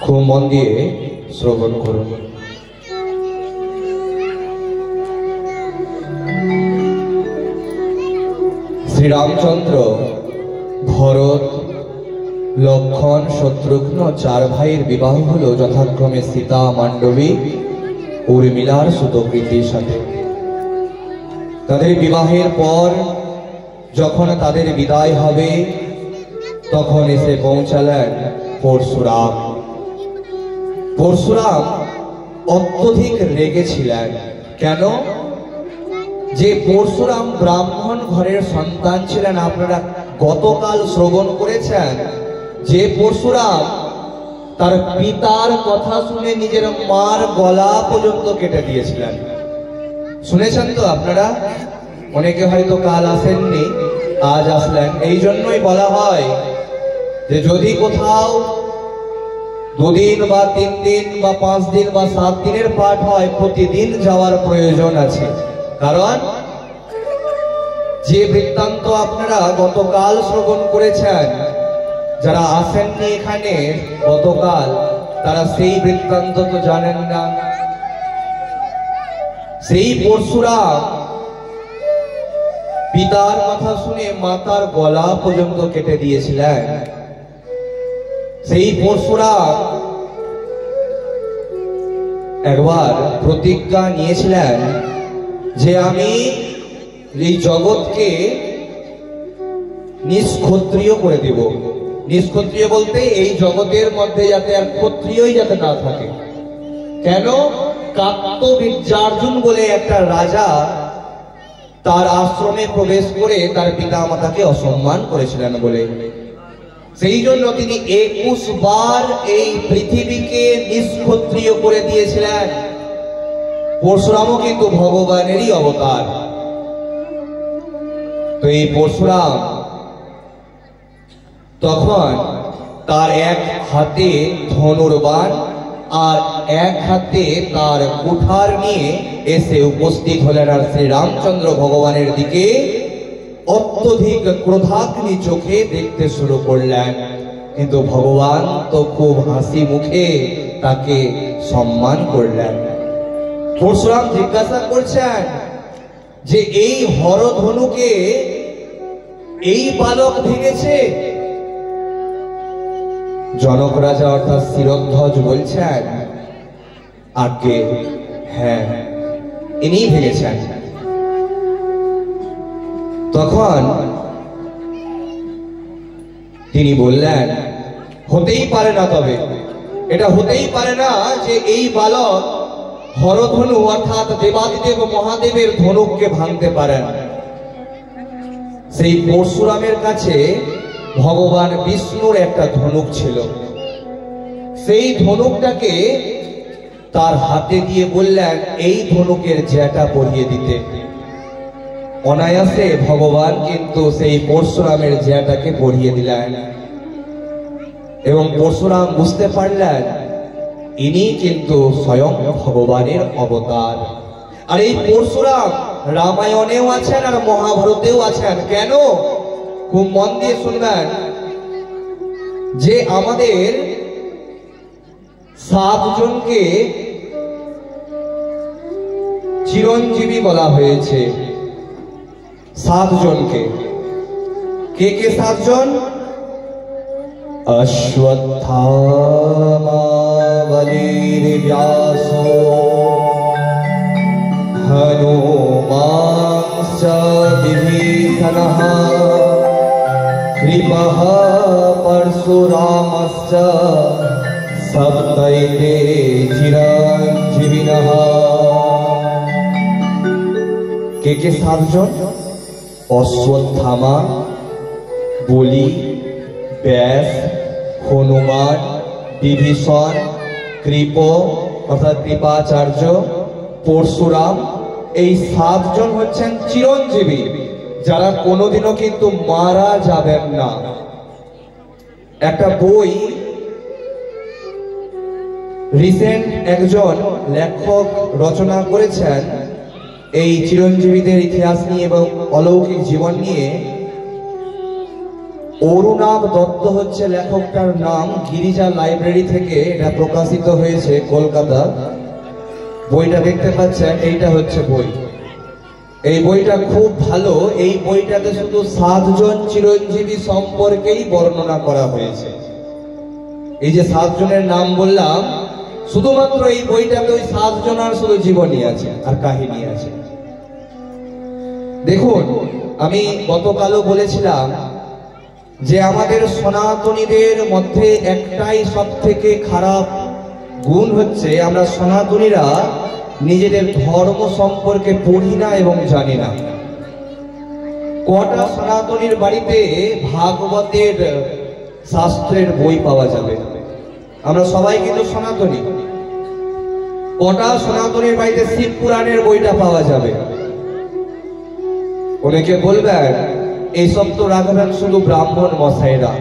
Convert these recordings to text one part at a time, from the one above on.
খুব মন দিয়ে শ্রবণ করুন। শ্রীরামচন্দ্র, ভরত, লক্ষণ, শত্রুঘ্ন চার ভাইয়ের বিবাহ হলো যথাক্রমে সীতা, মান্ডবী, উর্মিলার সুতকৃতির সাথে। তাদের বিবাহের পর যখন তাদের বিদায় হবে তখন এসে পৌঁছালেন পরশুরাম। পরশুরাম অত্যধিক রেগেছিলেন। কেন? যে পরশুরাম ব্রাহ্মণ ঘরের সন্তান ছিলেন। আপনারা গতকাল শ্রবণ করেছেন যে পরশুরাম তার পিতার কথা শুনে নিজের মার গলা পর্যন্ত কেটে দিয়েছিলেন। শুনেছেন তো আপনারা? অনেকে হয়তো কাল আসেননি, আজ আসলেন। এই জন্যই বলা হয় যে যদি কোথাও 2 দিন বা 3 দিন বা 5 দিন বা 7 দিনের পাঠ হয়, প্রতিদিন যাওয়ার প্রয়োজন আছে। কারণ যে বৃত্তান্ত আপনারা গতকাল শ্রবণ করেছেন, যারা আসেননি এখানে গতকাল, তারা সেই বৃত্তান্ত তো জানেন না। সেই পরশুরাম পিতার কথা শুনে মাতার গলা পর্যন্ত কেটে দিয়েছিলেন। সেই পরশুরাম একবার প্রতিজ্ঞা নিয়েছিলেন যে আমি এই জগৎকে নিষ্ক্ষত্রিয় করে দেব। নিষ্ক্ষত্রিয় বলতে এই জগতের মধ্যে যাতে আর ক্ষত্রিয়ই যাতে না থাকে। কেন? কাত্তবীর্যার্জুন বলে একটা রাজা তার আশ্রমে প্রবেশ করে তার পিতা মাতাকে অসম্মান করেছিলেন বলে। সেই জন্য তিনি 21 বার এই পৃথিবীকে নিষ্ক্ষত্রিয় করে দিয়েছিলেন। পরশুরামও কিন্তু ভগবানেরই অবতার। তো এই পরশুরাম তখন তার এক হাতে ধনুর বাণ আর এক হাতে তার কুঠার নিয়ে এসে উপস্থিত হলেন আর শ্রী রামচন্দ্র ভগবানের দিকে অত্যধিক ক্রোধাগ্নি চোখে দেখতে শুরু করলেন। কিন্তু ভগবান তো খুব হাসি মুখে তাকে সম্মান করলেন। পরশুরাম জিজ্ঞাসা করছেন যে এই হরধনুকে এই বালক ভেঙেছে? জনক রাজা অর্থাৎ শিরধ্বজ বলছেন, আগে হ্যাঁ, ইনি ভেঙেছেন। তখন তিনি বললেন, হতেই পারে না, তবে এটা হতেই পারে না যে এই বালক হরধনু অর্থাৎ দেবাদিদেব মহাদেবের ধনুককে ভাঙতে পারেন। সেই পরশুরামের কাছে ভগবান বিষ্ণুর একটা ধনুক ছিল। সেই ধনুকটাকে তার হাতে দিয়ে বললেন এই ধনুকের জ্যাটা পরিয়ে দিতে। অনায়াসে ভগবান কিন্তু সেই পরশুরামের জ্যাটাকে পরিয়ে দিলেন এবং পরশুরাম বুঝতে পারলেন ইনি কিন্তু স্বয়ং ভগবানের অবতার। আর এই পরশুরাম রামায়ণেও আছেন আর মহাভারতেও আছেন। কেন? খুব মন দিয়ে শুনবেন যে আমাদের 7 জনকে চিরঞ্জীবী বলা হয়েছে। 7 জনকে। কে কে 7 জন? অশ্বত্থামা বলির ব্যাসো হনুমানশ্চ বিভীষণঃ কৃপঃ পরশুরামশ্চ সপ্তৈতে চিরঞ্জীবিনঃ। কে কে 7 জন? অশ্বত্থামা, বলি, ব্যাস, হনুমান, বিভীষণ, কৃপ অর্থাৎ কৃপাচার্য, পরশুরাম। এই 7 জন হচ্ছেন চিরঞ্জীবী, যারা কোনোদিনও কিন্তু মারা যাবেন না। একটা বই রিসেন্ট একজন লেখক রচনা করেছেন এই চিরঞ্জীবীদের ইতিহাস নিয়ে এবং অলৌকিক জীবন নিয়ে। অরুণাভ দত্ত হচ্ছে লেখকটার নাম। গিরিজা লাইব্রেরি থেকে এটা প্রকাশিত হয়েছে, কলকাতা। বইটা দেখতে পাচ্ছেন, এইটা হচ্ছে বই। এই বইটা খুব ভালো। এই বইটাতে শুধু 7 জন চিরঞ্জীবী সম্পর্কেই বর্ণনা করা হয়েছে। এই যে 7 জনের নাম বললাম, শুধুমাত্র এই বইটাতে ওই 7 জনের শুধু জীবনী আছে আর কাহিনী আছে। দেখুন, আমি গতকালও বলেছিলাম যে আমাদের সনাতনীদের মধ্যে একটাই সব থেকে খারাপ গুণ হচ্ছে, আমরা সনাতনীরা নিজেদের ধর্ম সম্পর্কে পড়ি না এবং জানি না। কটা সনাতনীর বাড়িতে ভাগবতের শাস্ত্রের বই পাওয়া যাবে? আমরা সবাই কিন্তু সনাতনী। কটা সনাতনীর বাড়িতে শিব পুরাণের বইটা পাওয়া যাবে? অনেকে বলবেন এইসব তো রাখবেন শুধু ব্রাহ্মণ মশাইরা,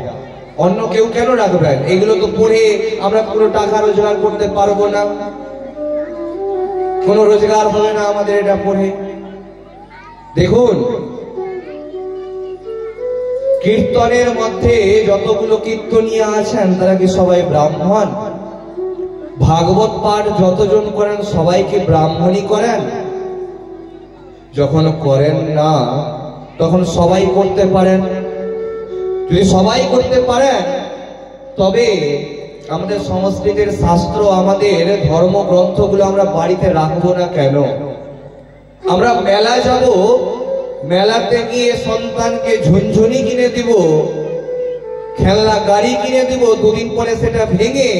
অন্য কেউ কেন রাখবেন? এগুলো তো পড়ে আমরা কোনো টাকা রোজগার করতে পারবো না, কোনো রোজগার হবে না আমাদের এটা পড়ে। দেখুন, কীর্তনের মধ্যে যতগুলো কীর্তনীয়া আছেন তারা কি সবাই ব্রাহ্মণ? ভাগবত পাঠ যতজন করেন সবাই কি ব্রাহ্মণই করেন? যখন করেন না তখন সবাই করতে পারেন। যদি সবাই করতে পারেন তবে আমাদের সংস্কৃতির শাস্ত্র, আমাদের ধর্মগ্রন্থগুলো আমরা বাড়িতে রাখবো না কেন? আমরা মেলা যাব, মেলাতে গিয়ে সন্তানকে ঝুনঝুনি কিনে দিব, খেলনা গাড়ি কিনে দিব, দুদিন পরে সেটা ভেঙে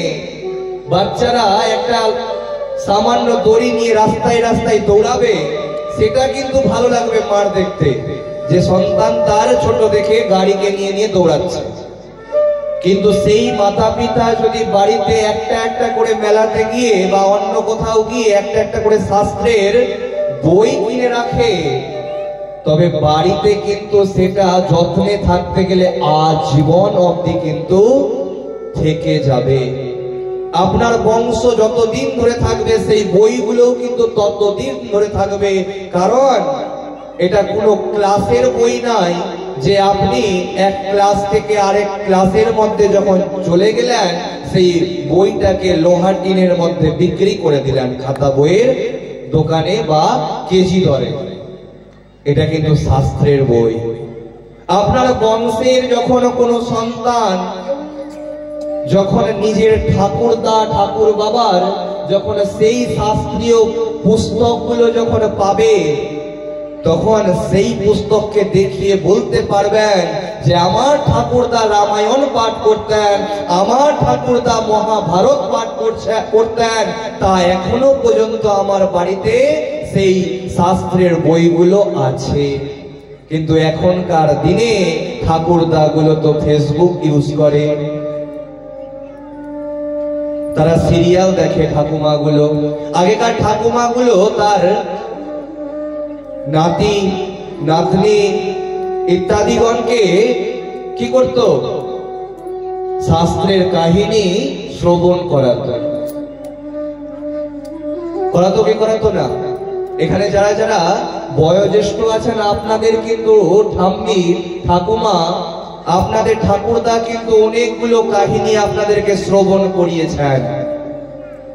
বাচ্চারা একটা সামান্য দড়ি নিয়ে রাস্তায় রাস্তায় দৌড়াবে। সেটা কিন্তু ভালো লাগবে মার দেখতে, যে সন্তান তার ছোট দেখে গাড়িকে নিয়ে নিয়ে দৌড়াচ্ছে। কিন্তু সেই মাতা পিতা যদি বাড়িতে একটা একটা করে মেলাতে গিয়ে বা অন্য কোথাও গিয়ে একটা একটা করে শাস্ত্রের বই কিনে রাখে, তবে বাড়িতে কিন্তু সেটা যত্নে থাকতে গেলে আজীবন অবধি কিন্তু থেকে যাবে। আপনার বংশ যতদিন ধরে থাকবে সেই বইগুলো কিন্তু ততদিন ধরে থাকবে। কারণ এটা কোনো ক্লাসের বই নাই যে আপনি এক ক্লাস থেকে আরেক ক্লাসের মধ্যে যখন চলে গেলেন সেই বইটাকে লোহার টিনের মধ্যে বিক্রি করে দিলেন খাতা বইয়ের দোকানে বা কেজি দরে। এটা কিন্তু শাস্ত্রের বই। আপনার বংশের যখন কোনো সন্তান যখন নিজের ঠাকুরদা ঠাকুর বাবার যখন সেই শাস্ত্রীয় পুস্তকগুলো যখন পাবে, তখন সেই পুস্তককে দেখিয়ে বলতে পারবেন যে আমার ঠাকুরদা রামায়ণ পাঠ করতেন, আমার ঠাকুরদা মহাভারত পাঠ করতেন, তা এখনো পর্যন্ত আমার বাড়িতে সেই শাস্ত্রের বইগুলো আছে। কিন্তু এখনকার দিনে ঠাকুরদা গুলো তো ফেসবুক ইউজ করে, তারা সিরিয়াল দেখে। ঠাকুমা গুলো, আগেকার ঠাকুমা গুলো তার নাতি নাতনি ইত্যাদিগণকে কি করত? শাস্ত্রের কাহিনী শ্রবণ করাতো কি করাতো না? এখানে যারা যারা বয়োজ্যেষ্ঠ আছেন আপনাদের কিন্তু ঠাম্মি ঠাকুমা, আপনাদের ঠাকুরদা কিন্তু অনেকগুলো কাহিনী আপনাদেরকে শ্রবণ করিয়েছেন।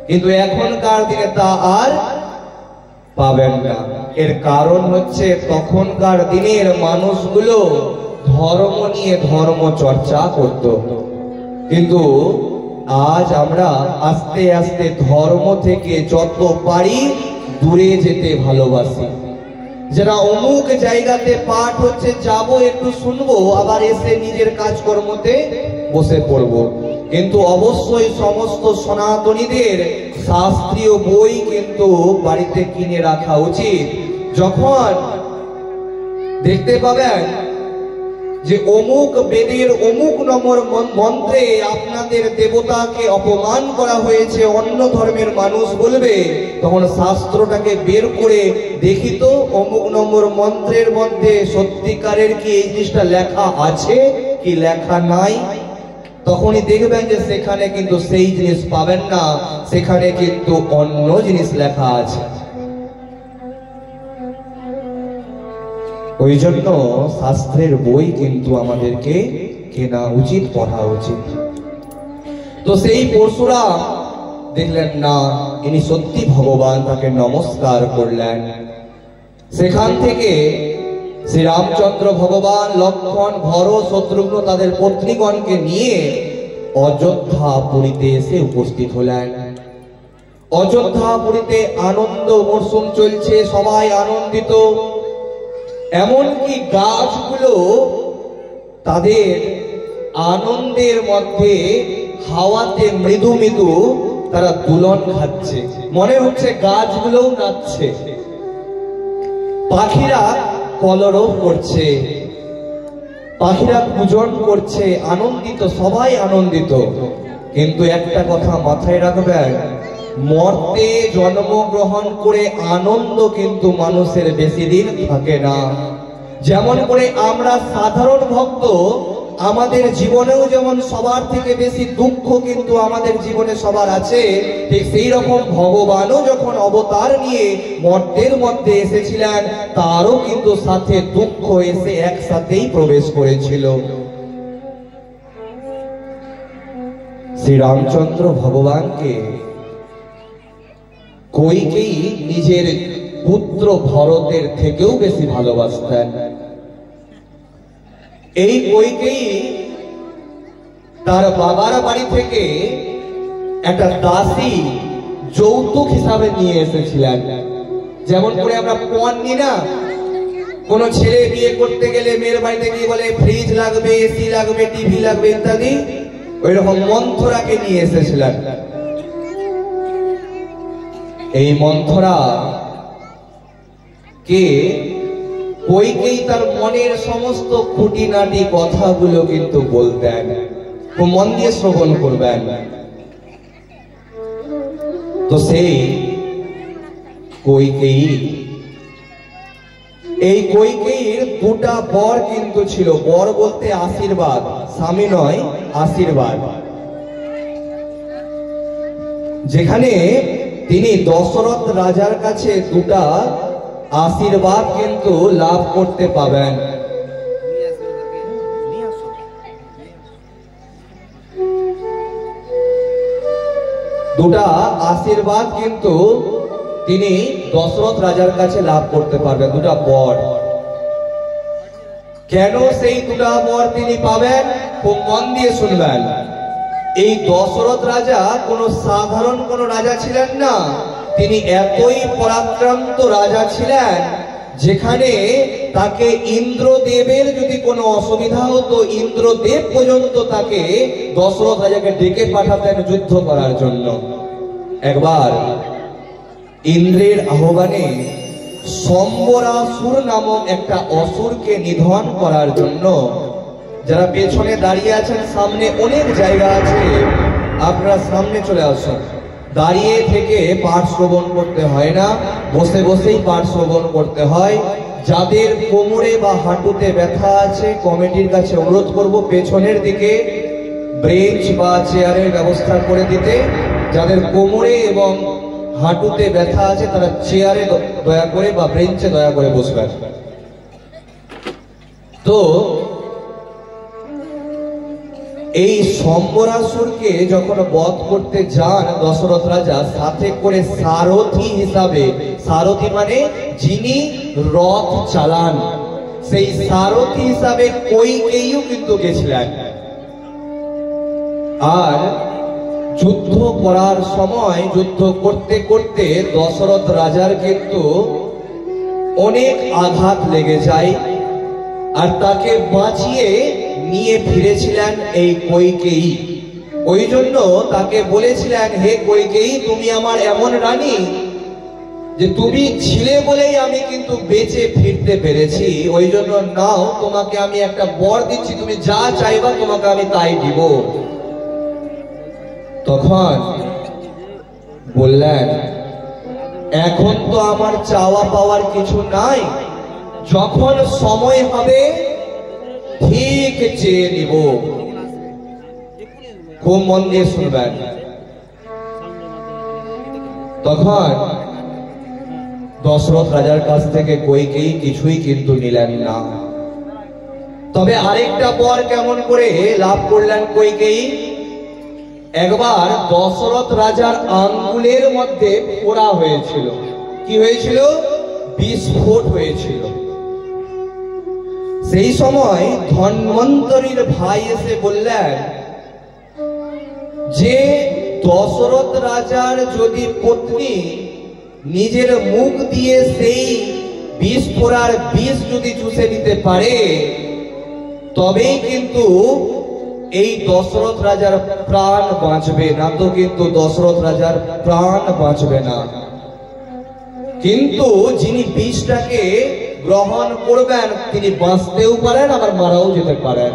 কিন্তু এখনকার দিনে তা আর পাবেন না। এর কারণ হচ্ছে তখনকার দিনের মানুষগুলো ধর্ম নিয়ে ধর্ম চর্চা করত, কিন্তু আজ আমরা আস্তে আস্তে ধর্ম থেকে যত পারি দূরে যেতে ভালোবাসি। যারা অমুক জায়গাতে পাঠ হচ্ছে যাব একটু শুনবো, আবার এসে নিজের কাজকর্মতে বসে পড়বো। কিন্তু অবশ্যই সমস্ত সনাতনীদের শাস্ত্রীয় বই কিন্তু বাড়িতে কিনে রাখা উচিত। যখন দেখতে পাবেন যে অমুক বেদের অমুক নম্বর মন্ত্রে আপনাদের দেবতাকে অপমান করা হয়েছে, অন্য ধর্মের মানুষ বলবে, তখন শাস্ত্রটাকে বের করে দেখি তো অমুক নম্বর মন্ত্রের মধ্যে সত্যিকারের কি এই জিনিসটা লেখা আছে কি লেখা নাই। তখনই দেখবেন যে সেখানে কিন্তু সেই জিনিস পাবেন না, সেখানে কিন্তু অন্য জিনিস লেখা আছে। ওই জন্য শাস্ত্রের বই কিন্তু আমাদেরকে কেনা উচিত, পড়া উচিত। তো সেই পরশুরাম দেখলেন না ইনি সত্যি ভগবান, তাকে নমস্কার করলেন। সেখান থেকে শ্রীরামচন্দ্র ভগবান লক্ষ্মণ, ভরত, শত্রুঘ্ন তাদের পত্নীগণকে নিয়ে অযোধ্যাপুরীতে এসে উপস্থিত হলেন। অযোধ্যাপুরীতে আনন্দ মরশুম চলছে, সবাই আনন্দিত। এমনকি গাছগুলো তাদের আনন্দের মধ্যে হাওয়াতে মৃদু মৃদু তারা দুলন খাচ্ছে, মনে হচ্ছে গাছগুলোও নাচছে। পাখিরা কলরব করছে, পাখিরা পূজন করছে, আনন্দিত, সবাই আনন্দিত। কিন্তু একটা কথা মাথায় রাখবেন, মর্তে জন্মগ্রহণ করে আনন্দ কিন্তু মানুষের বেশি দিন থাকে না। যেমন করে আমরা সাধারণ ভক্ত, আমাদের জীবনেও যেমন সবার থেকে বেশি দুঃখ কিন্তু আমাদের জীবনে সবার আছে, ঠিক সেই রকম ভগবানও যখন অবতার নিয়ে মর্তের মধ্যে এসেছিলেন, তারও কিন্তু সাথে দুঃখ এসে একসাথেই প্রবেশ করেছিল। শ্রীরামচন্দ্র ভগবানকে কইকেয়ী নিজের পুত্র ভরতের থেকেও বেশি ভালোবাসতেন। এই কইকেয়ী তার বাবার বাড়ি থেকে একটা দাসী যৌতুক হিসাবে নিয়ে এসেছিলেন। যেমন করে আমরা পণ নিই না, কোন ছেলে বিয়ে করতে গেলে মেয়ের বাড়িতে গিয়ে বলে ফ্রিজ লাগবে, এসি লাগবে, টিভি লাগবে ইত্যাদি, ওই রকম মন্থরাকে নিয়ে এসেছিলেন। এই মন্থরা কে কইকেয়ী তার মনের সমস্ত খুঁটিনাটি কথাগুলো কিন্তু বলতেন, খুব মন দিয়ে শ্রবণ করবেন। তো সেই কইকেয়ী, এই কইকেয়ীর দুটা বর কিন্তু ছিল। বর বলতে আশীর্বাদ, স্বামী নয়, আশীর্বাদ। যেখানে তিনি দশরথ রাজার কাছে দুটা আশীর্বাদ কিন্তু লাভ করতে পাবেন। দুটা আশীর্বাদ কিন্তু তিনি দশরথ রাজার কাছে লাভ করতে পারবেন, দুটা বর। কেন সেই দুটা বর তিনি পাবেন, খুব মন দিয়ে শুনবেন। এই দশরথ রাজা কোনো সাধারণ কোন রাজা ছিলেন না, তিনি এতই পরাক্রান্ত রাজা ছিলেন, যেখানে তাকে ইন্দ্রদেবের যদি কোনো অসুবিধা হতো, ইন্দ্রদেব পর্যন্ত তাকে দশরথ রাজাকে ডেকে পাঠাতেন যুদ্ধ করার জন্য। একবার ইন্দ্রের আহ্বানে সম্বরাসুর নামক একটা অসুরকে নিধন করার জন্য, যারা পেছনে দাঁড়িয়ে আছেন, সামনে অনেক জায়গা আছে, আপনারা সামনে চলে আসুন। দাঁড়িয়ে থেকে পাঠ শ্রবণ করতে হয় না, বসে বসেই পাঠ শ্রবণ করতে হয়। যাদের কোমরে বা হাঁটুতে ব্যথা আছে, কমিটির কাছে অনুরোধ করব পেছনের দিকে ব্রেঞ্চ বা চেয়ারের ব্যবস্থা করে দিতে। যাদের কোমরে এবং হাঁটুতে ব্যথা আছে তারা চেয়ারে দয়া করে বা ব্রেঞ্চে দয়া করে বসবেন। তো এই সম্বরাসুরকে যখন বধ করতে যান দশরথ রাজা, সাথে করে সারথি হিসাবে, সারথি মানে যিনি রথ চালান, সেই সারথি হিসাবে কইকেয়ীও কিন্তু গেছিলেন। আর যুদ্ধ করার সময়, যুদ্ধ করতে করতে দশরথ রাজার কিন্তু অনেক আঘাত লেগে যায়, আর তাকে বাঁচিয়ে নিয়ে ফিরেছিলেন এই কইকেয়ী। ওই জন্য তাকে বলেছিলেন, হে কইকেয়ী, তুমি আমার এমন রানী যে তুমি ছিলে বলেই আমি কিন্তু বেঁচে ফিরতে পেরেছি। ওই জন্য নাও, তোমাকে আমি একটা বর দিচ্ছি, তুমি যা চাইবা তোমাকে আমি তাই দিব। তখন বললেন, এখন তো আমার চাওয়া পাওয়ার কিছু নাই, যখন সময় হবে ঠিক চেয়ে নিব। খুব মন দিয়ে শুনবেন। তখন দশরথ রাজার কাছ থেকে কইকেয়ী কিছুই কিন্তু নিলেন না। তবে আরেকটা বর কেমন করে লাভ করলেন কইকেয়ী? একবার দশরথ রাজার আঙ্গুলের মধ্যে ফোড়া হয়েছিল। কি হয়েছিল? বিস্ফোট হয়েছিল। সেই সময় ধন্বন্তরীর ভাই এসে বললেন যে দশরথ রাজার যদি পত্নী নিজের মুখ দিয়ে সেই বিষ ফোড়ার বিষ যদি চুষে নিতে পারে, তবেই কিন্তু এই দশরথ রাজার প্রাণ বাঁচবে, না তো কিন্তু দশরথ রাজার প্রাণ বাঁচবে না। কিন্তু যিনি বিষটাকে গ্রহণ করবেন তিনি বাঁচতেও পারেন, আবার মারাও যেতে পারেন।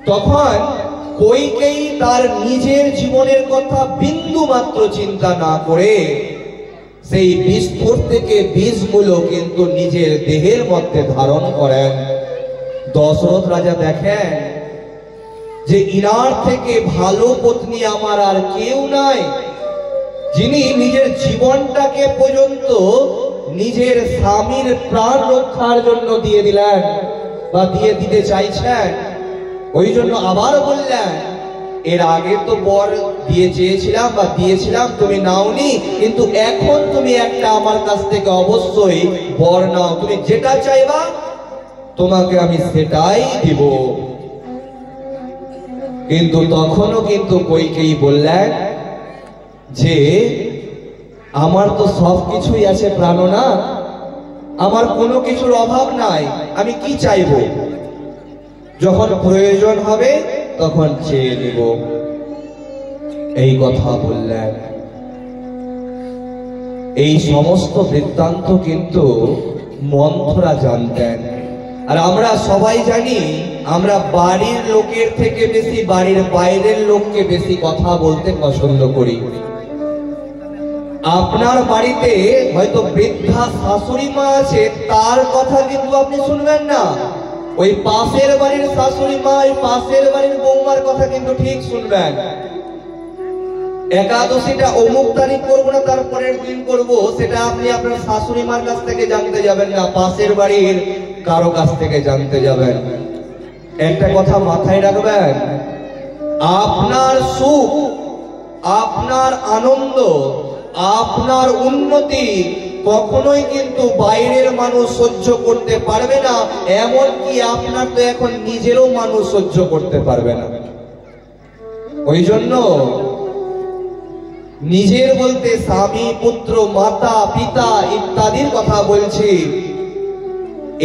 তখন কইকেয়ী তার নিজের জীবনের কথা বিন্দু মাত্র চিন্তা না করে সেই বিস্ফোট থেকে বিষগুলো কিন্তু নিজের দেহের মধ্যে ধারণ করেন। দশরথ রাজা দেখেন যে ইনার থেকে ভালো পত্নী আমার আর কেউ নাই, যিনি নিজের জীবনটাকে পর্যন্ত নিজের স্বামীর প্রাণ রক্ষার জন্য দিয়ে দিলেন বা দিয়ে দিতে চাইছেন। ওই জন্য আবার বললেন, এর আগে তো বর দিয়ে চেয়েছিলাম বা দিয়েছিলাম, তুমি নাওনি, কিন্তু এখন তুমি একটা আমার কাছ থেকে অবশ্যই বর নাও, তুমি যেটা চাইবা তোমাকে আমি সেটাই দিব। কিন্তু তখনও কিন্তু কইকেয়ী বললেন যে আমার তো সবকিছুই আছে প্রাণনা, আমার কোনো কিছুর অভাব নাই, আমি কি চাইব? যখন প্রয়োজন হবে তখন চেয়ে নেব। এই কথা বললেন। এই সমস্ত বৃত্তান্ত কিন্তু মন্থরা জানতেন। আর আমরা সবাই জানি, আমরা বাড়ির লোকের থেকে বেশি বাড়ির বাইরের লোককে বেশি কথা বলতে পছন্দ করি। আপনার বাড়িতে হয়তো বৃদ্ধা শাশুড়ি মা আছে, তার কথা কিন্তু আপনি শুনবেন না। ওই পাশের বাড়ির শাশুড়ি মা, ওই পাশের বাড়ির বৌমার কথা কিন্তু ঠিক শুনবেন। একাদশীটা অমুক তারিখ করবো না তার পরের দিন করবো, সেটা আপনি আপনার শাশুড়ি মার কাছ থেকে জানতে যাবেন না, পাশের বাড়ির কারো কাছ থেকে জানতে যাবেন। একটা কথা মাথায় রাখবেন, আপনার সুখ, আপনার আনন্দ, আপনার উন্নতি কখনোই কিন্তু বাইরের মানুষ সহ্য করতে পারবে না, এমনকি আপনার তো এখন নিজেরও মানুষ সহ্য করতে পারবে না। ওই জন্য নিজের বলতে স্বামী, পুত্র, মাতা, পিতা ইত্যাদির কথা বলছি,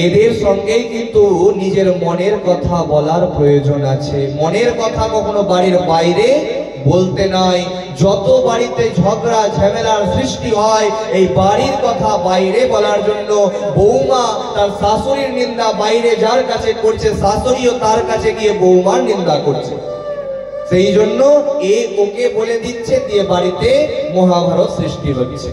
এদের সঙ্গেই কিন্তু নিজের মনের কথা বলার প্রয়োজন আছে। মনের কথা কখনো বাড়ির বাইরে বলতে নাই। যত বাড়িতে ঝগড়া ঝামেলার সৃষ্টি হয় এই বাড়ির কথা বাইরে বলার জন্য। বৌমা তার শাশুড়ির নিন্দা বাইরে যার কাছে করছে, শাশুড়িও তার কাছে গিয়ে বৌমার নিন্দা করছে। সেই জন্য ওকে বলে দিচ্ছে, দিয়ে বাড়িতে মহাভারত সৃষ্টি হচ্ছে।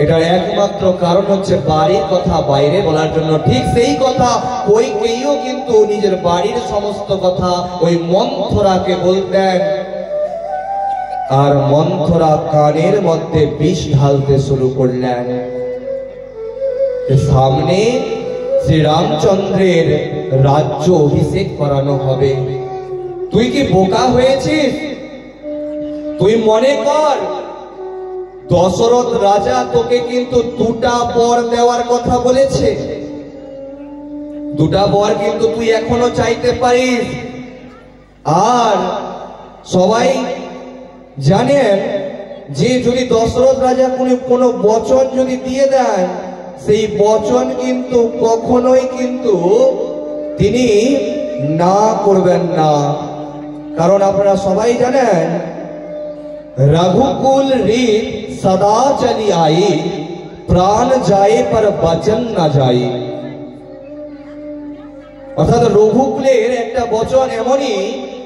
এটার একমাত্র কারণ হচ্ছে বাড়ির কথা বাইরে বলার জন্য। ঠিক সেই কথা কইকেয়ীও কিন্তু নিজের বাড়ির সমস্ত কথা ওই মন্থরাকে বলতেন। আর মন্থরা কানের মধ্যে বিষ ঢালতে শুরু করলেন। সামনে শ্রী রামচন্দ্রের রাজ্য অভিষেক করানো হবে। তুই কি বোকা হয়েছিস? তুই মনে কর দশরথ রাজা তোকে কিন্তু দুটা বর দেওয়ার কথা বলেছে। দুটা বর কিন্তু তুই এখনো চাইতে পারিস। আর সবাই জানেন যে যদি দশরথ রাজা কোনো বচন যদি দিয়ে দেন, সেই বচন কিন্তু কখনোই কিন্তু তিনি না করবেন না। কারণ আপনারা সবাই জানেন रघुकुल रीत सदा चली आई, प्राण जाए पर वचन ना जाए। অর্থাৎ রঘুকুলের একটা বচন এমনই,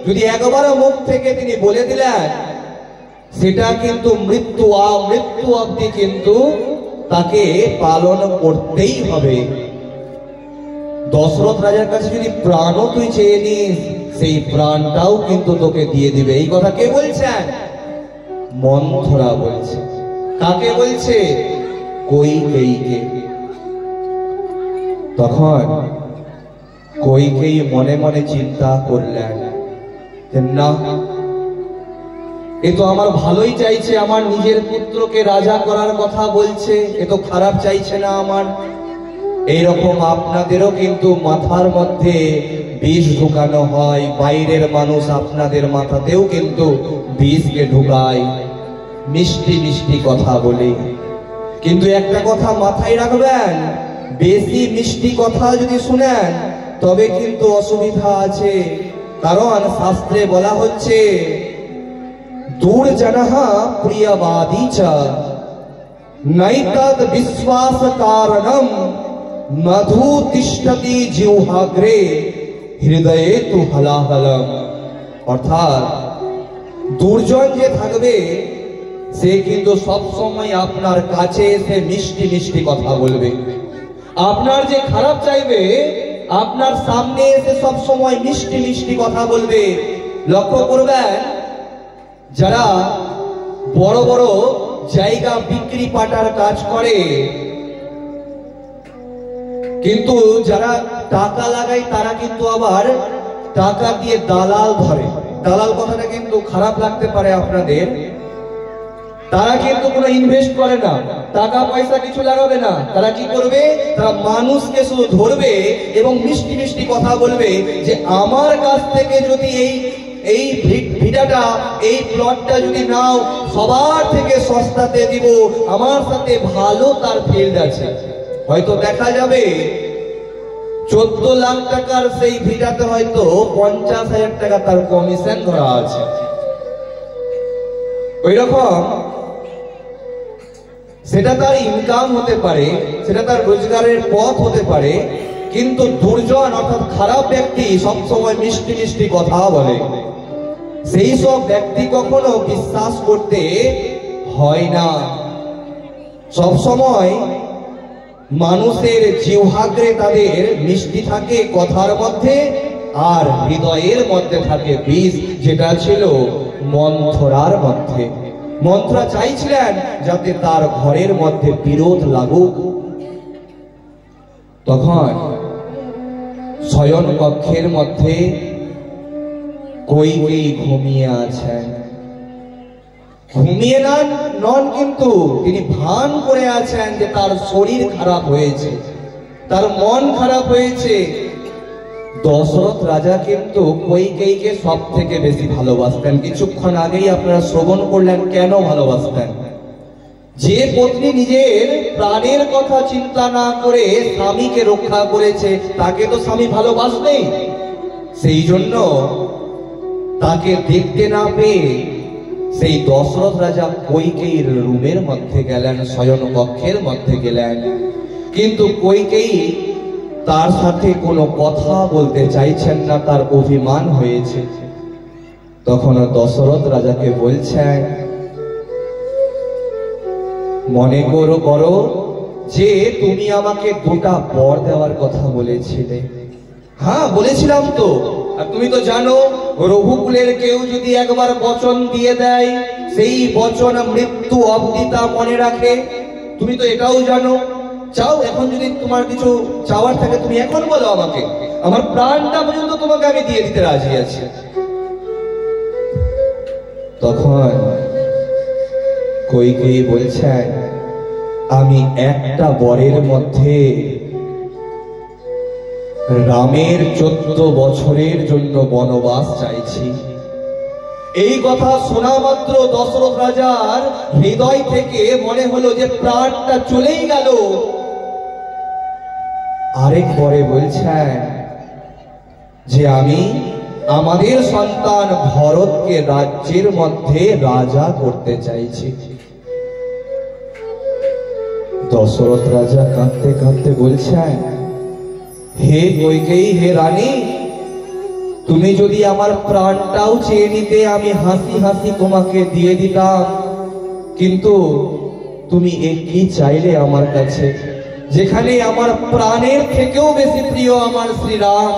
যদি একবার মুখ থেকে তিনি বলে দিলেন সেটা কিন্তু মৃত্যু অবধি কিন্তু তাকে পালন করতেই হবে। দশরথ রাজার কাছে যদি প্রাণও তুই চেয়ে নিস, সেই প্রাণটাও কিন্তু তোকে দিয়ে দিবে। এই কথা কে বলছেন? মন্থরা বলছে। কাকে বলছে? কইকেয়ীকে। তখন কইকেয়ী মনে মনে চিন্তা করলেন যে না, এ তো আমার ভালোই চাইছে, আমার নিজের পুত্রকে রাজা করার কথা বলছে, এ তো খারাপ চাইছে না আমার। এইরকম আপনাদেরও কিন্তু মাথার মধ্যে বিষ ঢুকানো হয়, বাইরের মানুষ আপনাদের মাথাতেও কিন্তু বিষকে ঢুকায় মিষ্টি মিষ্টি কথা বলে। কিন্তু একটা কথা মাথায় রাখবেন, বেশি মিষ্টি কথা যদি শুনেন তবে কিন্তু অসুবিধা আছে। কারণ শাস্ত্রে বলা হচ্ছে দুর্জনঃ প্রিয়বাদী চ নৈতদ বিশ্বাস কারণম মধু তিষ্ঠতি জিহ্বাগ্রে হৃদয়ে তু হলাহলম। অর্থাৎ দুর্জন যে থাকবে সে কিন্তু সব সময় আপনার কাছে এসে মিষ্টি মিষ্টি কথা বলবে। আপনার যে খারাপ চাইবে আপনার সামনে এসে সব সময় মিষ্টি মিষ্টি কথা বলবে। লক্ষ্য করবেন, যারা বড় বড় জায়গা বিক্রি পাটার কাজ করে, কিন্তু যারা টাকা লাগায় তারা কিন্তু আবার টাকা দিয়ে দালাল ধরে। দালাল কথাটা কিন্তু খারাপ লাগতে পারে আপনাদের। তারা কিন্তু কোনো ইনভেস্ট করে না, টাকা পয়সা কিছু লাগাবে না। তারা কি করবে? তারা মানুষকে শুধু ধরবে এবং মিষ্টি মিষ্টি কথা বলবে যে আমার কাছ থেকে যদি এই ভিটাটা, এই প্লটটা যদি নাও, সবার থেকে সস্তাতে দিব, আমার সাথে ভালো তার ফিল্ড আছে। হয়তো দেখা যাবে 14 লাখ টাকার সেই ভিটাতে হয়তো 50,000 টাকা তার কমিশন ধরা আছে। ওই রকম সেটা তার ইনকাম হতে পারে, সেটা তার রোজগারের পথ হতে পারে, কিন্তু দুর্জন অর্থাৎ খারাপ ব্যক্তি সবসময় মিষ্টি মিষ্টি কথা বলে। সেই সব ব্যক্তি কখনো বিশ্বাস করতে হয় না। সব সময় মানুষের জিহ্বাগ্রে তাদের মিষ্টি থাকে কথার মধ্যে, আর হৃদয়ের মধ্যে থাকে বিষ, যেটা ছিল মন্থরার মধ্যে। মন্থরা চাইছিলেন যাতে তার ঘরের মধ্যে বিরোধ লাগুক। তখন শয়ন কক্ষের মধ্যে কইকেয়ী ঘুমিয়ে আছেন। ঘুমিয়ে নন, কিন্তু তিনি ভান করে আছেন যে তার শরীর খারাপ হয়েছে, তার মন খারাপ হয়েছে। দশরথ রাজা কিন্তু কইকেয়ীকে সব থেকে বেশি ভালোবাসতেন। কিছুক্ষণ আগেই আপনারা শ্রবণ করলেন কেন ভালোবাসতেন। যে পত্নী নিজের প্রাণের কথা চিন্তা না করে স্বামীকে রক্ষা করেছে, তাকে তো স্বামী ভালোবাসবেই। সেই জন্য তাকে দেখতে না পেয়ে সেই দশরথ রাজা কইকেয়ীর রুমের মধ্যে গেলেন, শয়ন কক্ষের মধ্যে গেলেন। কিন্তু কইকেয়ী তার সাথে কোনো কথা বলতে চাইছেন না, তার অভিমান হয়েছে। তখন দশরথ রাজাকে বলছেন, মনে করো যে তুমি আমাকে 2টা বর দেওয়ার কথা বলেছিলে। হ্যাঁ, বলেছিলাম তো। আর তুমি তো জানো, রঘুকুলের কেউ যদি একবার বচন দিয়ে দেয়, সেই বচন মৃত্যু অবধি তা মনে রাখে। তুমি তো এটাও জানো। চাও, এখন যদি তোমার কিছু চাওয়ার থাকে তুমি এখন বলো আমাকে, আমার প্রাণটা পর্যন্ত তোমাকে আমি দিয়ে দিতে রাজি আছি। তখন কইকেয়ী বলছেন, আমি একটা বরের মধ্যে রামের 14 বছরের জন্য বনবাস চাইছি। এই কথা শোনা মাত্র দশরথ রাজার হৃদয় থেকে মনে হলো যে প্রাণটা চলেই গেল। আরেক পরে বলছেন যে আমি আমাদের সন্তান ভরতকে রাজ্যের মধ্যে রাজা করতে চাইছি। দশরথ রাজা কাঁদতে কাঁদতে বলছেন, হে কইকেয়ী, হে রানী, তুমি যদি আমার প্রাণটাও চেয়ে নিতে আমি হাসি হাসি তোমাকে দিয়ে দিতাম, কিন্তু তুমি কি চাইলে আমার কাছে? যেখানে আমার প্রাণের থেকেও বেশি প্রিয় আমার শ্রীরাম,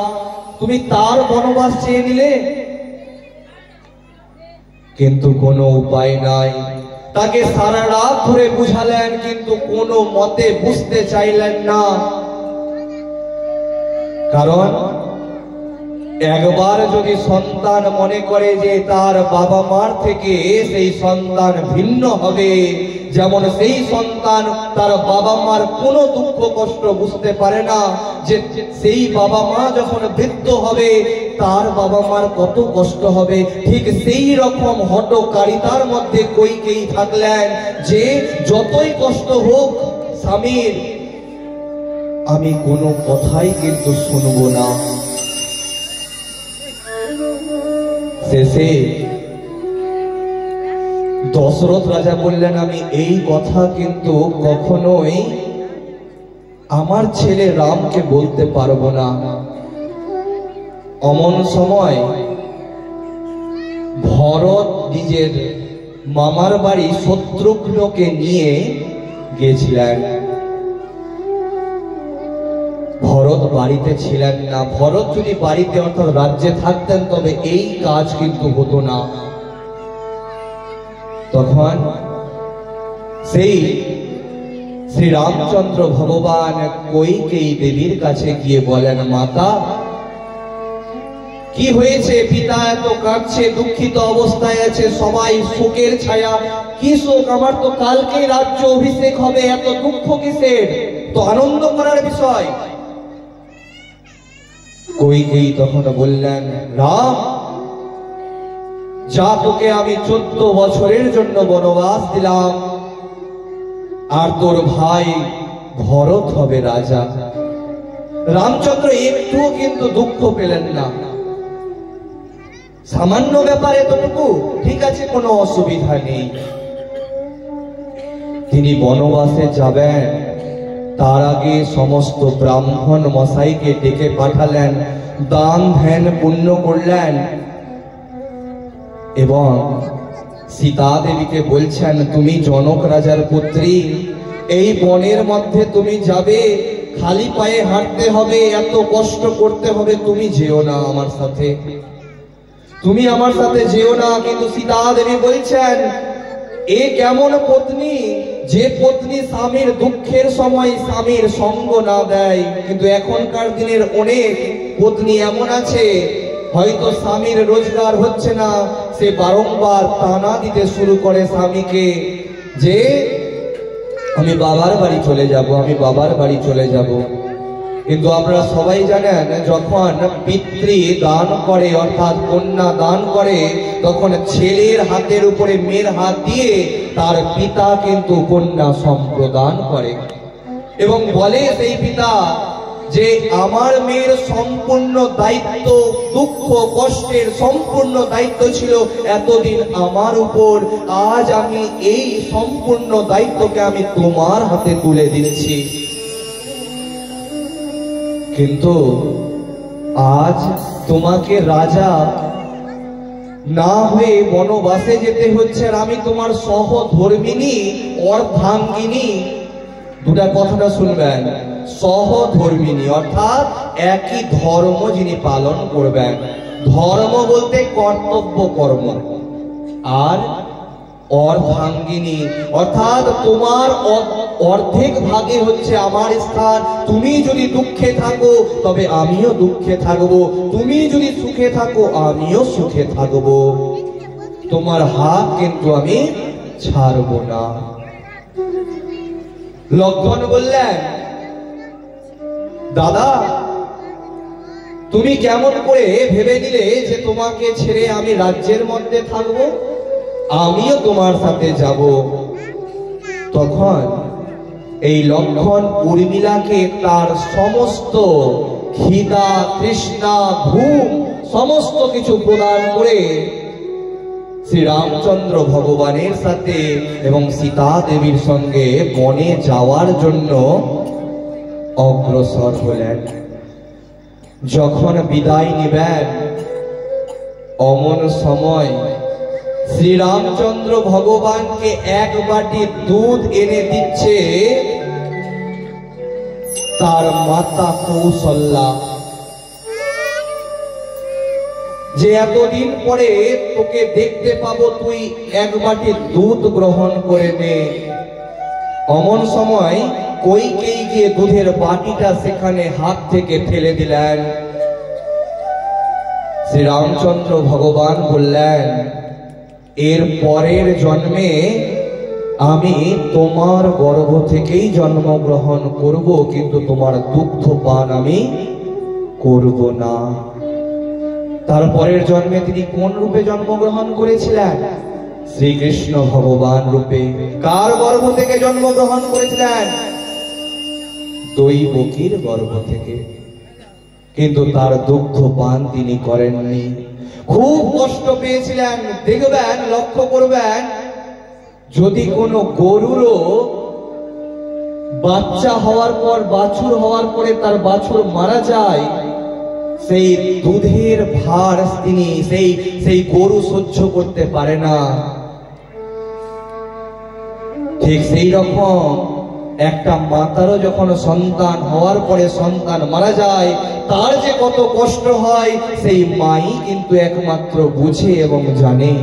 তুমি তার বনবাস চেয়ে নিলে। কিন্তু কোনো উপায় নাই। তাকে সারা রাত ধরে বুঝালেন, কিন্তু কোনো মতে বুঝতে চাইলেন না। কারণ একবার যদি সন্তান মনে করে যে তার বাবা মার থেকে সেই সন্তান ভিন্ন হবে, যেমন সেই সন্তান তার বাবা মার কোনো দুঃখ কষ্ট বুঝতে পারে না, যে সেই বাবা মা যখন বৃদ্ধ হবে তার বাবা মার কত কষ্ট হবে, ঠিক সেই রকম হঠকারিতার মধ্যে কইকেয়ী থাকলেন যে যতই কষ্ট হোক স্বামীর, আমি কোনো কথাই কিন্তু শুনবো না। শেষে দশরথ রাজা বললেন, আমি এই কথা কিন্তু কখনোই আমার ছেলে রামকে বলতে পারবো না। অমন সময় ভরত নিজের মামার বাড়ি শত্রুঘ্নকে নিয়ে গেছিলেন। ভরত বাড়িতে ছিলেন না। ভরত যদি বাড়িতে অর্থাৎ রাজ্যে থাকতেন তবে এই কাজ কিন্তু হতো না। তখন সেই শ্রী রামচন্দ্র ভগবান কইকেয়ী দেবীর কাছে গিয়ে বলেন, মাতা কি হয়েছে? পিতা এত কাঁদছে, দুঃখিত অবস্থায় আছে, সবাই শোকের ছায়া। কি শোক? আমার তো কালকে রাজ্য অভিষেক হবে, এত দুঃখ কিসের? তো আনন্দ করার বিষয়। কইকেয়ী তখন বললেন, রাম, যা তোকে আমি 14 বছরের জন্য বনবাস দিলাম, আর তোর ভাই ভরত হবে রাজা। রামচন্দ্র একটুও কিন্তু দুঃখ পেলেন না। সামান্য ব্যাপার এতটুকু, ঠিক আছে, কোনো অসুবিধা নেই। তিনি বনবাসে যাবেন তার আগে সমস্ত ব্রাহ্মণ মশাইকে ডেকে পাঠালেন, দান ধ্যান পুণ্য করলেন এবং সীতা দেবীকে বলছেন, তুমি জনক রাজার পুত্রী, এই বনের মধ্যে তুমি যাবে, খালি পায়ে হাঁটতে হবে, এত কষ্ট করতে হবে, তুমি যেও না আমার সাথে, তুমি আমার সাথে যেও না। কিন্তু সীতা দেবী বলছেন, এ কেমন পত্নী, যে পত্নী স্বামীর দুঃখের সময় স্বামীর সঙ্গ না দেয়। কিন্তু এখনকার দিনের অনেক পত্নী এমন আছে, হয়তো স্বামীর রোজগার হচ্ছে না, সে বারংবার তানা দিতে শুরু করে স্বামীকে যে আমি বাবার বাড়ি চলে যাব, আমি বাবার বাড়ি চলে যাব। কিন্তু আপনারা সবাই জানেন, যখন পিতৃ দান করে অর্থাৎ কন্যা দান করে, তখন ছেলের হাতের উপরে মেয়ের হাত দিয়ে তার পিতা কিন্তু কন্যা সম্প্রদান করে এবং বলে সেই পিতা যে আমার মেয়ের সম্পূর্ণ দায়িত্ব, দুঃখ কষ্টের সম্পূর্ণ দায়িত্ব ছিল এতদিন আমার উপর, আজ আমি এই সম্পূর্ণ দায়িত্বকে আমি তোমার হাতে তুলে দিচ্ছি। কিন্তু আজ তোমাকে রাজা না হয়ে বনবাসে যেতে হচ্ছে, আর আমি তোমার সহধর্মিনী অর্ধাঙ্গিনী। দুটা কথাটা শুনবেন, সহধর্মিনী অর্থাৎ একই ধর্ম যিনি পালন করবেন। ধর্ম বলতে কর্তব্য কর্ম, আর অর্ধাঙ্গিনী অর্থাৎ তোমার অর্ধেক ভাগে হচ্ছে আমার স্থান। তুমি যদি দুঃখে থাকো তবে আমিও দুঃখে থাকবো, তুমি যদি সুখে থাকো আমিও সুখে থাকবো, তোমার হাত কিন্তু আমি ছাড়বো না। লক্ষণ বললেন, দাদা তুমি কেমন করে ভেবে নিলে যে তোমাকে ছেড়ে আমি রাজ্যের মধ্যে থাকবো, আমিও তোমার সাথে যাব। তখন এই লক্ষণ উর্মিলাকে তার সমস্ত খিদা তৃষ্ণা ঘুম সমস্ত কিছু প্রদান করে শ্রী রামচন্দ্র ভগবানের সাথে এবং সীতা দেবীর সঙ্গে বনে যাওয়ার জন্য অগ্রসর হলেন। যখন বিদায় নেবেন অমন সময় শ্রী রামচন্দ্র ভগবানকে এক বাটি দুধ এনে দিচ্ছে তার মাতা কৌশল্যা, যে এতদিন পরে তোকে দেখতে পাবো, তুই এক বাটি দুধ গ্রহণ করে নে। অমন সময় কইকেই গিয়ে দুধের বাটিটা সেখানে হাত থেকে ফেলে দিলেন। শ্রী রামচন্দ্র ভগবান বললেন, এর পরের জন্মে আমি তোমার গর্ভ থেকেই জন্মগ্রহণ করব, কিন্তু তোমার দুগ্ধ পান আমি করব না। তারপরের জন্মে তিনি কোন রূপে জন্মগ্রহণ করেছিলেন? শ্রীকৃষ্ণ ভগবান রূপে। কার গর্ভ থেকে জন্মগ্রহণ করেছিলেন? দৈবকীর গর্ভ থেকে। কিন্তু তার দুগ্ধ পান তিনি করেননি। খুব কষ্ট পেয়েছিলেন। দেখবেন, লক্ষ্য করবেন, যদি কোনো গরুরও বাচ্চা হওয়ার পর, বাছুর হওয়ার পরে তার বাছুর মারা যায়, সেই দুধের ভার তিনি সেই গরু সহ্য করতে পারে না। ঠিক সেই রকম একটা মাতারও যখন সন্তান হওয়ার পরে সন্তান মারা যায়, তার যে কত কষ্ট হয় সেই মাই কিন্তু একমাত্র বুঝে এবং জানে।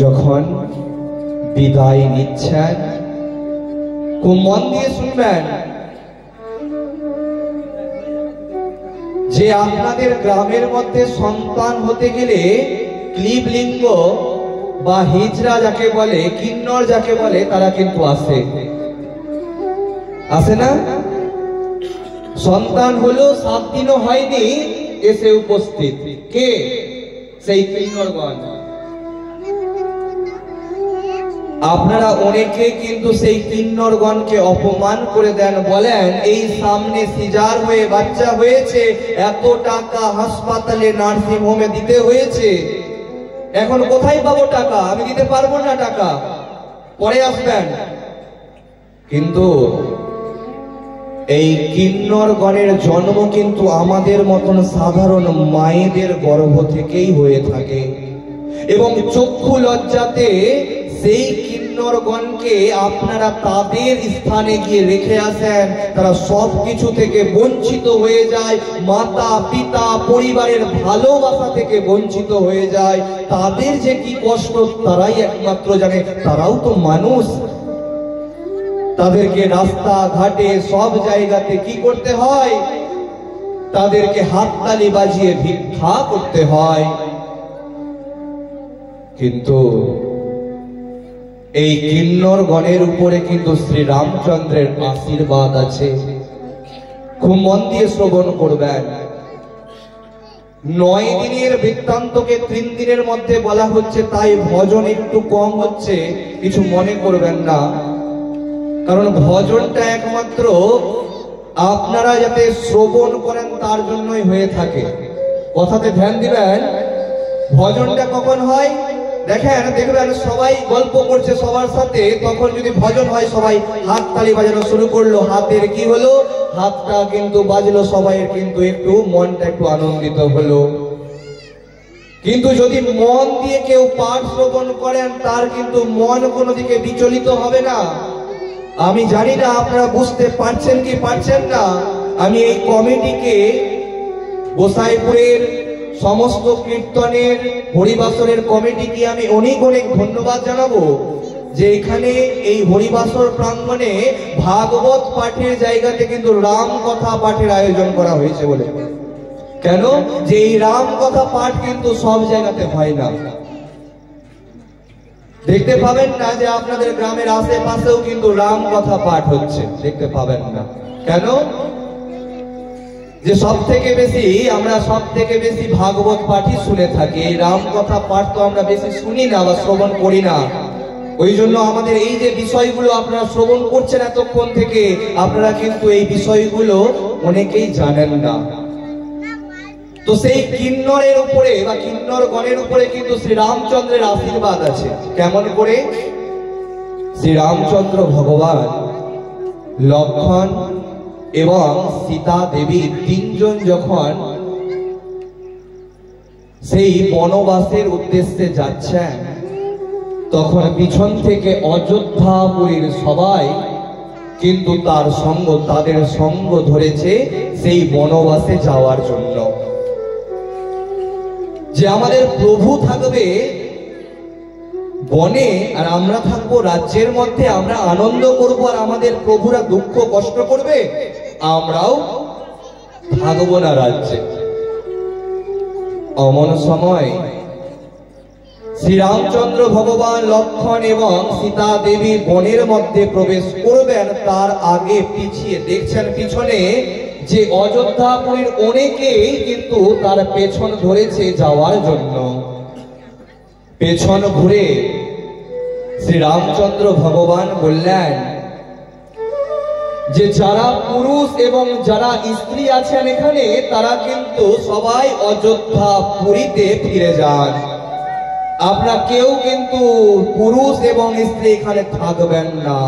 যখন বিদায় নিচ্ছেন, খুব মন দিয়ে শুনবেন, যে আপনাদের গ্রামের মধ্যে সন্তান হতে গেলে ক্লীবলিঙ্গ বা হিজড়া যাকে বলে, কিন্নর যাকে বলে, তারা কিন্তু আসে না? সন্তান হলো 7 দিনও হয়নি, এসে উপস্থিত। কে? সেই কিন্নরগণ। আপনারা অনেকে কিন্তু সেই কিন্নরগণকে অপমান করে দেন, বলেন এই সামনে সিজার হয়ে বাচ্চা হয়েছে, এত টাকা হাসপাতালে নার্সিং হোমে দিতে হয়েছে, এখন কোথায় পাবো টাকা? আমি দিতে পারবো না টাকা, পরে আসবেন। কিন্তু এই কিন্নরগণের জন্ম কিন্তু আমাদের মতন সাধারণ মায়েদের গর্ভ থেকেই হয়ে থাকে, এবং চক্ষু লজ্জাতে সেই কিন্নরগণকে আপনারা তাদের স্থানে গিয়ে রেখে আসেন। তারা সব কিছু থেকে বঞ্চিত হয়ে যায়, মাতা পিতা পরিবারের ভালোবাসা থেকে বঞ্চিত হয়ে যায়। তাদের যে কি কষ্ট তারাই একমাত্র জানে। তারাও তো মানুষ। তাদেরকে রাস্তা ঘাটে সব জায়গাতে কি করতে হয়? তাদেরকে হাততালি বাজিয়ে ভিক্ষা করতে হয়। কিন্তু এই কিন্নরগণের উপরে কিন্তু শ্রী রামচন্দ্রের আশীর্বাদ আছে। খুব মন দিয়ে শ্রবণ করবেন। 9 দিনের বৃত্তান্তকে 3 দিনের মধ্যে বলা হচ্ছে, তাই ভজন একটু কম হচ্ছে, কিছু মনে করবেন না। কারণ ভজনটা একমাত্র আপনারা যাতে শ্রবণ করেন তার জন্যই হয়ে থাকে। কথাতে ধ্যান দিবেন। ভজনটা কখন হয়? দেখবেন সবাই গল্প করছে সবার সাথে, তখন যদি ভজন হয় সবাই হাত তালি বাজানো শুরু করলো, হাতের কি হলো? হাতটা কিন্তু বাজলো, সবাই কিন্তু একটু মনটা একটু আনন্দিত হলো। কিন্তু যদি মন দিয়ে কেউ পাঠ শ্রবণ করেন, তার কিন্তু মন কোনো দিকে বিচলিত হবে না। আমি জানি না আপনারা বুঝতে পারছেন কি পারছেন না। আমি এই কমিটিকে, গোসাইপুরের সমস্ত কীর্তনের হরিবাসরের কমিটিকে আমি অনেক অনেক ধন্যবাদ জানাবো, যে এখানে এই হরিবাসর প্রাঙ্গণে ভাগবত পাঠের জায়গাতে কিন্তু রাম কথা পাঠের আয়োজন করা হয়েছে বলে। কেন? যে এই রাম কথা পাঠ কিন্তু সব জায়গাতে হয় না। দেখতে পাবেন না যে আপনাদের গ্রামের আশেপাশেও কিন্তু রাম কথা পাঠ হচ্ছে, দেখতে পাবেন না। কেন? যে সব থেকে বেশি ভাগবত পাঠই শুনে থাকি, এই রাম কথা পাঠ তো আমরা বেশি শুনি না বা শ্রবণ করি না। ওই জন্য আমাদের এই যে বিষয়গুলো আপনারা শ্রবণ করছেন এতক্ষণ থেকে, আপনারা কিন্তু এই বিষয়গুলো অনেকেই জানেন না। তো সেই কিন্নরের উপরে বা কিন্নরগণের উপরে কিন্তু শ্রী রামচন্দ্রের আশীর্বাদ আছে। কেমন করে? শ্রী রামচন্দ্র ভগবান, লক্ষ্মণ এবং সীতা দেবী 3 জন যখন সেই বনবাসের উদ্দেশ্যে যাচ্ছেন, তখন পিছন থেকে অযোধ্যাপুরীর সবাই কিন্তু তাদের সঙ্গ ধরেছে সেই বনবাসে যাওয়ার জন্য। যে আমাদের প্রভু থাকবে বনে আর আমরা থাকবো রাজ্যের মধ্যে, আমরা আনন্দ করব আর আমাদের প্রভুরা দুঃখ কষ্ট করবে, আমরাও থাকবো না রাজ্যে। অমন সময় শ্রীরামচন্দ্র ভগবান লক্ষ্মণ এবং সীতা দেবী বনের মধ্যে প্রবেশ করবেন, তার আগে পিছিয়ে দেখছেন পিছনে যে অযোধ্যাপুরীর অনেকেই কিন্তু তার পেছন ধরেছে যাওয়ার জন্য। পেছন ঘুরে শ্রীরামচন্দ্র ভগবান বললেন যে যারা পুরুষ এবং যারা স্ত্রী আছেন এখানে, তারা কিন্তু সবাই অযোধ্যাপুরীতে ফিরে যান। আপনারা কেউ কিন্তু পুরুষ এবং স্ত্রী এখানে থাকবেন না।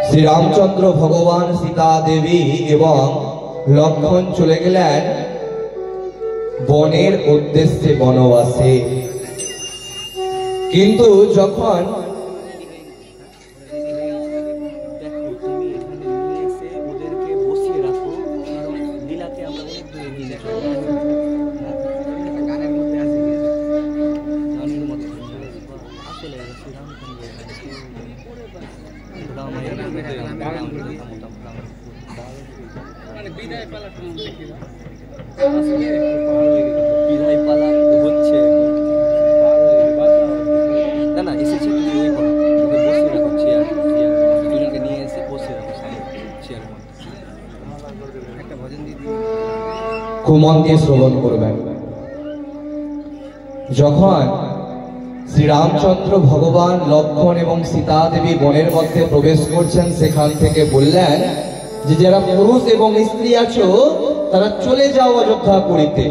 শ্রীরামচন্দ্র ভগবান, সীতা দেবী এবং লক্ষ্মণ চলে গেলেন বনের উদ্দেশ্যে বনবাসে। কিন্তু যখন মন দিয়ে শ্রবণ করবেন, যখন শ্রীরামচন্দ্র ভগবান লক্ষ্মণ এবং সীতা দেবী বনের মধ্যে প্রবেশ করছেন, সেখান থেকে বললেন যে যারা পুরুষ এবং স্ত্রী আছো তারা চলে যাও অযোধ্যাপুরীতে।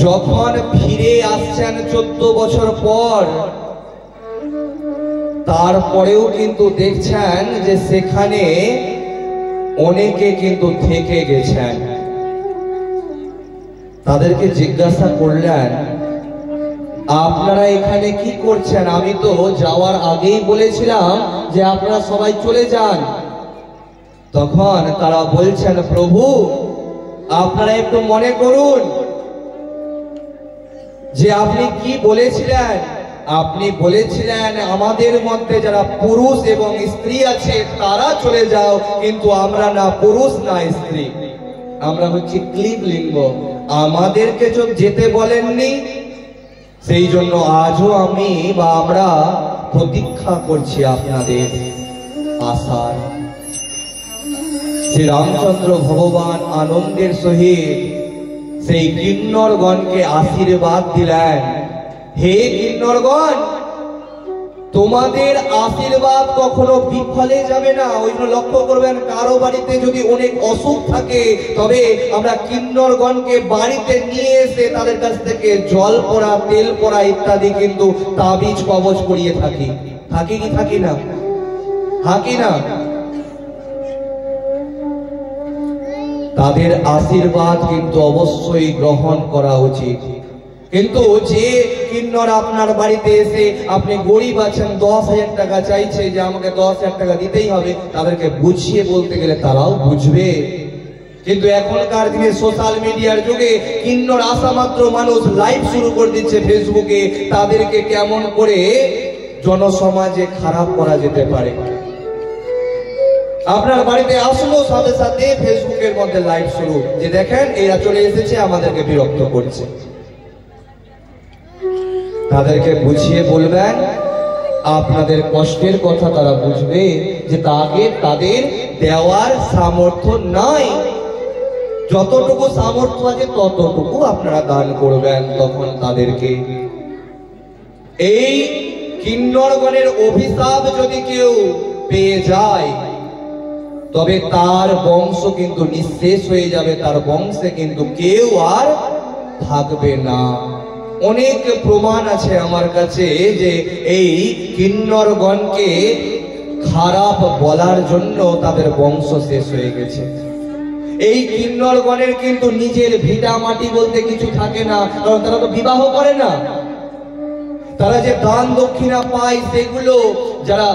যখন ফিরে আসছেন 14 বছর পর, তারপরেও কিন্তু দেখছেন যে সেখানে অনেকে কিন্তু থেকে গেছেন। তাদেরকে জিজ্ঞাসা করলেন, আপনারা এখানে কি করছেন? আমি তো যাওয়ার আগেই বলেছিলাম যে আপনারা সবাই চলে যান। তখন তারা বলছেন, প্রভু আপনারা একটু মনে করুন যে আপনি কি বলেছিলেন। আপনি বলেছিলেন আমাদের মধ্যে যারা পুরুষ এবং স্ত্রী আছে তারা চলে যাও, কিন্তু আমরা না পুরুষ না স্ত্রী, আমরা হচ্ছে ক্লীবলিঙ্গ, আমাদেরকে যেতে বলেননি। সেই জন্য আজও আমি বা আমরা প্রতীক্ষা করছি আপনাদের আসার। শ্রী রামচন্দ্র ভগবান আনন্দের সহিত সেই কিন্নরগণকে আশীর্বাদ দিলেন, হে কিন্নরগণ, তোমাদের আশীর্বাদ কখনো বিফলে যাবে না। ওই জন্য লক্ষ্য করবেন, কারো বাড়িতে যদি অনেক অসুখ থাকে তবে আমরা কিন্নরগণকে বাড়িতে নিয়ে এসে তাদের কাছ থেকে জল পড়া, তেল পড়া ইত্যাদি কিন্তু তাবিজ কবজ করিয়ে থাকি। থাকি কি থাকি না? থাকি না? তাদের আশীর্বাদ কিন্তু অবশ্যই গ্রহণ করা উচিত। কিন্তু যে কিন্নর আপনার বাড়িতে এসে, আপনি গরিব আছেন, 10,000 টাকা চাইছে যে আমাকে 10,000 টাকা দিতেই হবে, তাদেরকে বুঝিয়ে বলতে গেলে তারাও বুঝবে। কিন্তু এখনকার দিনে সোশ্যাল মিডিয়ার যুগে কিন্নর আসা মাত্র মানুষ লাইভ শুরু করে দিচ্ছে ফেসবুকে, তাদেরকে কেমন করে জনসমাজে খারাপ করা যেতে পারে। আপনার বাড়িতে আসলো, সাথে সাথে ফেসবুকের মধ্যে লাইভ শুরু, যে দেখেন এরা চলে এসেছে, আমাদেরকে বিরক্ত করছে। তাদেরকে বুঝিয়ে বলবেন, আপনাদের কষ্টের কথা তারা বুঝবে যে তাদের দেওয়ার সামর্থ্য নাই। যতটুকু সামর্থ্য আছে ততটুকু আপনারা দান করবেন। তখন তাদেরকে এই কিন্নরগণের অভিশাপ যদি কেউ পেয়ে যায় তবে তার বংশ কিন্তু নিঃশেষ হয়ে যাবে, তার বংশে কিন্তু কেউ আর থাকবে না। অনেক প্রমাণ আছে আমার কাছে যে এই কিন্নরগণকে খারাপ বলার জন্য তাদের বংশ শেষ হয়ে গেছে। এই কিন্নরগণের কিন্তু নিজের ভিটা মাটি বলতে কিছু থাকে না, কারণ তারা তো বিবাহ করে না। তারা যে দান দক্ষিণা পায় সেগুলো যারা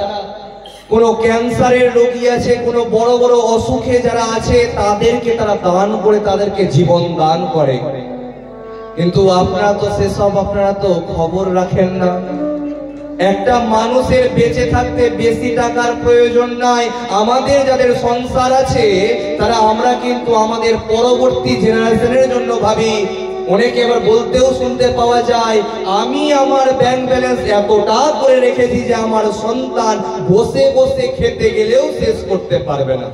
কোনো ক্যান্সারের রোগী আছে, কোনো বড় বড় অসুখে যারা আছে, তাদেরকে তারা দান করে, তাদেরকে জীবন দান করে। কিন্তু আপনারা তো সেসব আপনারা তো খবর রাখেন না। একটা মানুষের বেঁচে থাকতে বেশি টাকার প্রয়োজন নাই। আমাদের যাদের সংসার আছে তারা আমরা কিন্তু আমাদের পরবর্তী জেনারেশনের জন্য ভাবি। অনেকে আবার বলতেও শুনতে পাওয়া যায়, আমি আমার ব্যাংক ব্যালেন্স এতটা করে রেখেছি যে আমার সন্তান বসে বসে খেতে গেলেও শেষ করতে পারবে না।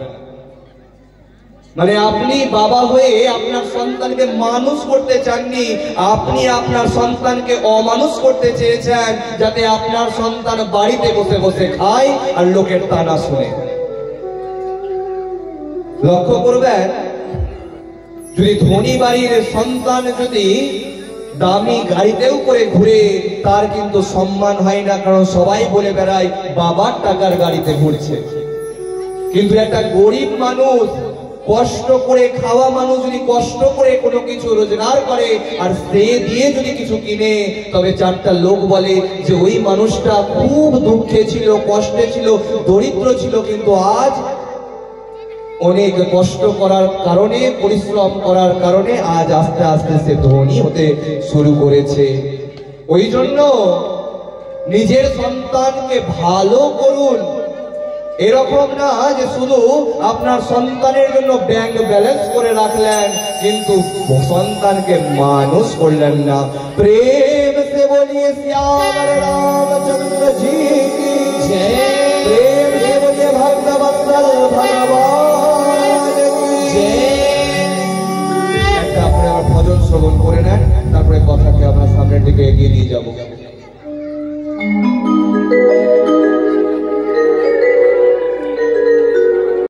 মানে আপনি বাবা হয়ে আপনার সন্তানকে মানুষ করতে চাননি, আপনি আপনার সন্তানকে অমানুষ করতে চেয়েছেন, যাতে আপনার সন্তান বাড়িতে বসে বসে খায় আর লোকের তানা শুনে। লক্ষ্য করবেন, যদি ধনী বাড়ির সন্তান যদি দামি গাড়িতেও করে ঘুরে, তার কিন্তু সম্মান হয় না, কারণ সবাই বলে বেড়ায় বাবার টাকার গাড়িতে ঘুরছে। কিন্তু একটা গরিব মানুষ, কষ্ট করে খাওয়া মানুষ যদি কষ্ট করে কোনো কিছু রোজগার করে আর সে দিয়ে যদি কিছু কিনে, তবে চারটা লোক বলে যে ওই মানুষটা খুব দুঃখে ছিল, কষ্টে ছিল, দরিদ্র ছিল, কিন্তু আজ অনেক কষ্ট করার কারণে, পরিশ্রম করার কারণে আজ আস্তে আস্তে সে ধনী হতে শুরু করেছে। ওই জন্য নিজের সন্তানকে ভালো করুন। এরকম না যে শুধু আপনার সন্তানের জন্য ব্যাংক ব্যালেন্স করে রাখলেন কিন্তু সন্তানকে মানুষ করলেন না। প্রেম সে বলিয়ে শ্যাম রামচন্দ্র জি কি জয়, প্রেম সে বলিয়ে ভক্তবৎসল ভগবান কি জয়। একটা আপনি আমার ভজন শ্রবণ করে নেন, তারপরে কথাকে আমরা সামনের দিকে এগিয়ে নিয়ে যাব।